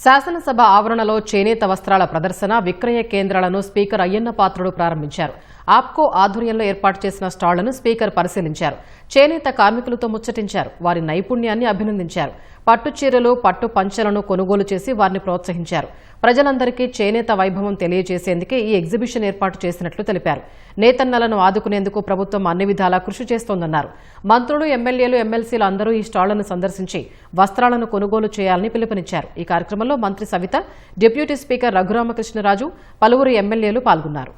శాసనసభ ఆవరణలో చేనేత వస్త్రాల ప్రదర్శన విక్రయ కేంద్రాలను స్పీకర్ అయ్యన్న పాత్రుడు ప్రారంభించారు. ఆప్కో ఆధ్వర్యంలో ఏర్పాటు చేసిన స్టాళ్లను స్పీకర్ పరిశీలించారు. చేనేత కార్మికులతో ముచ్చటించారు. వారి నైపుణ్యాన్ని అభినందించారు. పట్టు చీరలు, పట్టు పంచెలను కొనుగోలు చేసి వారిని ప్రోత్సహించారు. ప్రజలందరికీ చేనేత వైభవం తెలియజేసేందుకే ఈ ఎగ్జిబిషన్ ఏర్పాటు చేసినట్లు తెలిపారు. నేతన్నలను ఆదుకునేందుకు ప్రభుత్వం అన్ని విధాలా కృషి చేస్తోందన్నారు. మంత్రులు, ఎమ్మెల్యేలు, ఎమ్మెల్సీలు అందరూ ఈ స్టాళ్లను సందర్శించి వస్త్రాలను కొనుగోలు చేయాలని పిలుపునిచ్చారు. ఈ కార్యక్రమంలో మంత్రి సవిత, డిప్యూటీ స్పీకర్ రఘురామకృష్ణరాజు, పలువురు ఎమ్మెల్యేలు పాల్గొన్నారు.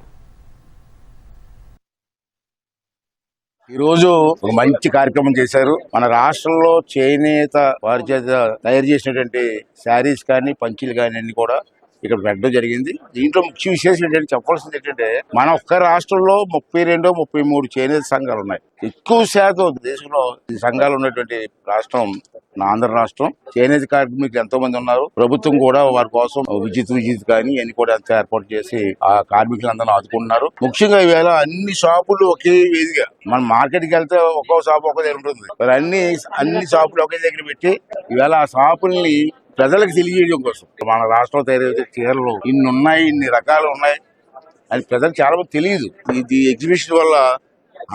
ఈ రోజు ఒక మంచి కార్యక్రమం చేశారు. మన రాష్ట్రంలో చేనేత వారి చేత తయారు చేసినటువంటి శారీస్ కానీ, పంచీలు కానీ అన్ని కూడా ఇక్కడ పెట్టడం జరిగింది. దీంట్లో ముఖ్య విశేషం ఏంటంటే చెప్పాల్సింది ఏంటంటే మన ఒక్క రాష్ట్రంలో 32-33 చేనేత సంఘాలు ఉన్నాయి. ఎక్కువ శాతం దేశంలో ఈ సంఘాలు ఉన్నటువంటి రాష్ట్రం ఆంధ్ర రాష్ట్రం. చేనేత కార్మికులు ఎంతో మంది ఉన్నారు. ప్రభుత్వం కూడా వారి కోసం విద్యుత్ కానీ అన్ని కూడా ఏర్పాటు చేసి ఆ కార్మికులందరూ ఆదుకుంటున్నారు. ముఖ్యంగా ఈవేళ అన్ని షాపులు ఒకే వేదిగా మన మార్కెట్కి వెళ్తే ఒక్కో షాపు ఒక్కో దగ్గర ఉంటుంది. మరి అన్ని షాపులు ఒకే దగ్గర పెట్టి ఈవేళ ఆ షాపుల్ని ప్రజలకు తెలియజేయడం కోసం మన రాష్ట్రంలో తయారయ్యే చీరలు ఇన్ని ఉన్నాయి, ఇన్ని రకాలు ఉన్నాయి అని ప్రజలకు చాలా మంది తెలియదు. ఈ ఎగ్జిబిషన్ వల్ల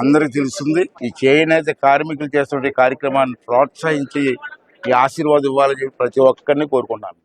అందరికి తెలుస్తుంది. ఈ చేనేత కార్మికులు చేస్తున్న కార్యక్రమాన్ని ప్రోత్సహించి ఈ ఆశీర్వాదం ఇవ్వాలని చెప్పి ప్రతి ఒక్కరిని కోరుకుంటున్నాను.